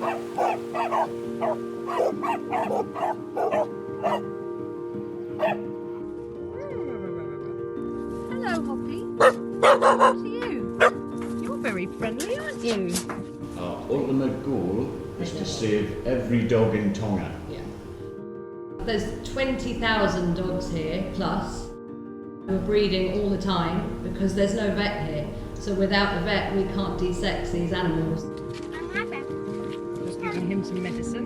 Hello, Hoppy. How are you? You're very friendly, aren't you? Our ultimate goal is to save every dog in Tonga. Yeah. There's 20,000 dogs here, plus. We're breeding all the time because there's no vet here. So without the vet, we can't de-sex these animals. Just giving him some medicine.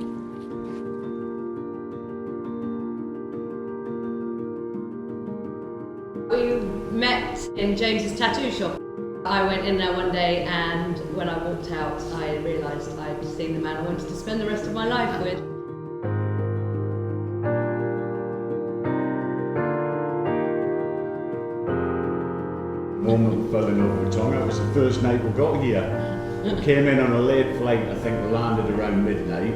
We met in James's tattoo shop. I went in there one day, and when I walked out, I realised I'd seen the man I wanted to spend the rest of my life with. The moment we fell in love with Tonga, it was the first night we got here. We came in on a late flight, I think we landed around midnight.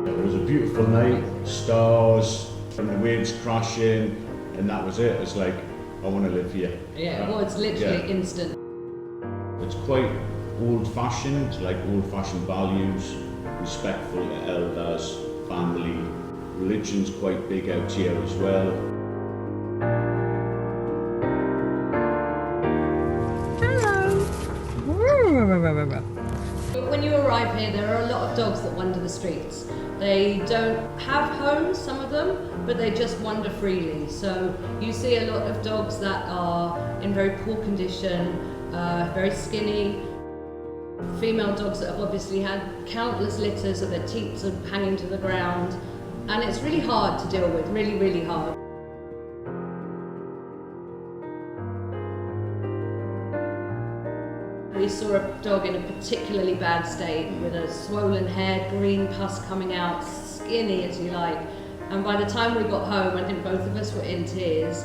It was a beautiful night, stars, and the waves crashing, and that was it. It was like, I want to live here. Yeah, well, it's literally instant. It's quite old-fashioned, like old-fashioned values, respectful to elders, family. Religion's quite big out here as well. When you arrive here, there are a lot of dogs that wander the streets. They don't have homes, some of them, but they just wander freely. So you see a lot of dogs that are in very poor condition, very skinny. Female dogs that have obviously had countless litters of their teats are hanging to the ground. And it's really hard to deal with, really, really hard. We saw a dog in a particularly bad state with a swollen head, green pus coming out, skinny as you like. And by the time we got home, I think both of us were in tears.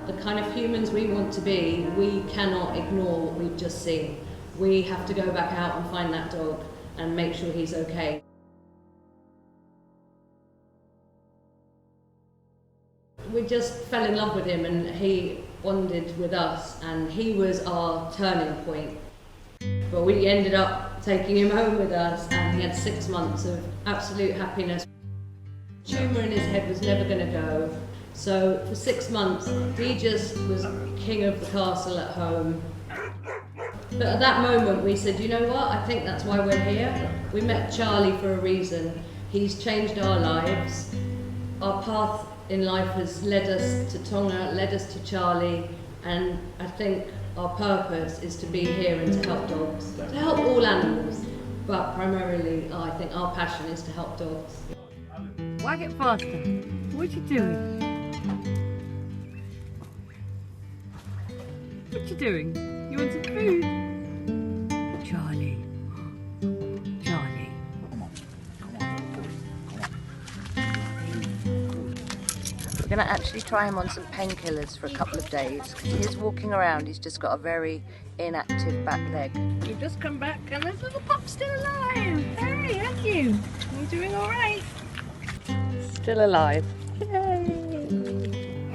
The kind of humans we want to be, we cannot ignore what we've just seen. We have to go back out and find that dog and make sure he's okay. We just fell in love with him, and he bonded with us, and he was our turning point. But we ended up taking him home with us, and he had 6 months of absolute happiness. The tumour in his head was never going to go, so for 6 months he just was king of the castle at home. But at that moment we said, you know what, I think that's why we're here. We met Charlie for a reason. He's changed our lives. Our path in life has led us to Tonga, led us to Charlie, and I think our purpose is to be here and to help dogs, to help all animals, but primarily I think our passion is to help dogs. Wag it faster. What you doing? What you doing? You want some food? Charlie. Charlie. We're going to actually try him on some painkillers for a couple of days. He's walking around, he's just got a very inactive back leg. You've just come back and this little pup's still alive. Hey, have you? You doing all right? Still alive. Yay!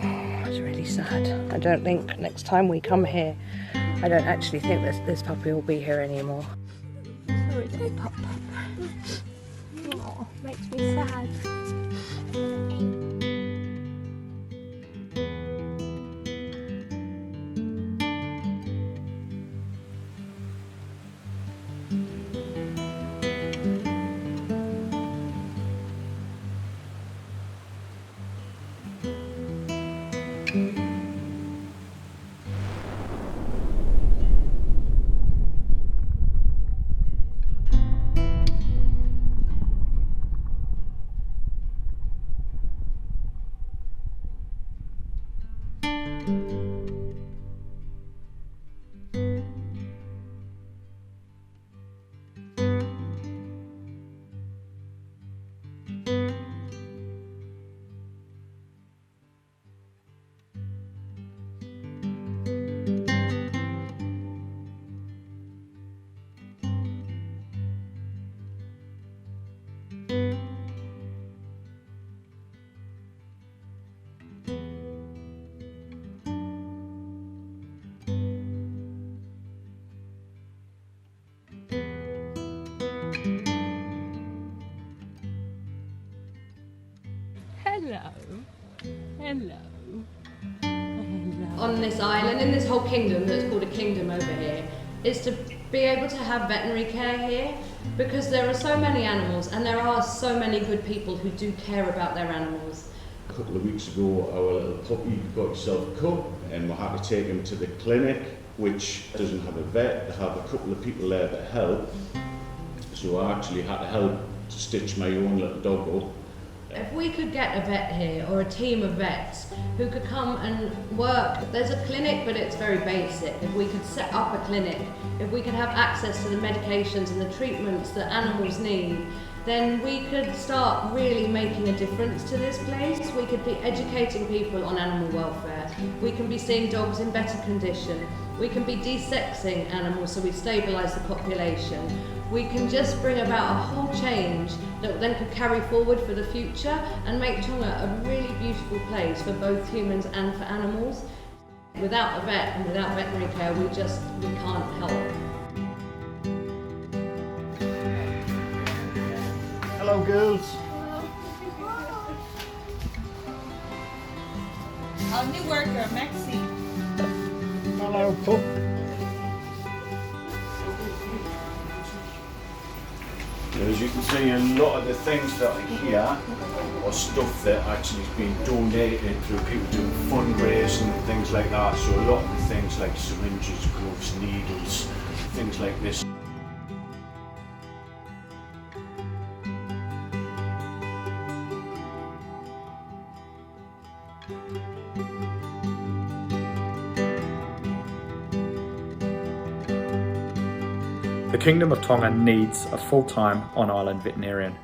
Oh, it's really sad. I don't think next time we come here, I don't actually think this puppy will be here anymore. Sorry, no pup. Oh, makes me sad. Hello. Hello. On this island, in this whole kingdom that's called a kingdom over here, is to be able to have veterinary care here, because there are so many animals and there are so many good people who do care about their animals. A couple of weeks ago, our little puppy got himself a cup and we had to take him to the clinic, which doesn't have a vet. They have a couple of people there that help. So I actually had to help to stitch my own little doggo. If we could get a vet here, or a team of vets who could come and work, there's a clinic but it's very basic. If we could set up a clinic, if we could have access to the medications and the treatments that animals need, then we could start really making a difference to this place. We could be educating people on animal welfare. We can be seeing dogs in better condition. We can be desexing animals so we stabilise the population. We can just bring about a whole change that then could carry forward for the future and make Tonga a really beautiful place for both humans and for animals. Without a vet and without veterinary care, we can't help. Hello girls. Our new worker, Maxie. Hello pup. As you can see, a lot of the things that are here are stuff that actually has been donated through people doing fundraising and things like that. So a lot of the things like syringes, gloves, needles, things like this. The Kingdom of Tonga needs a full-time on-island veterinarian.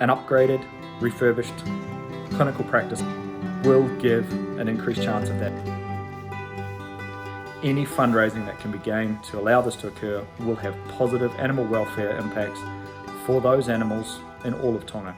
An upgraded, refurbished clinical practice will give an increased chance of that. Any fundraising that can be gained to allow this to occur will have positive animal welfare impacts for those animals in all of Tonga.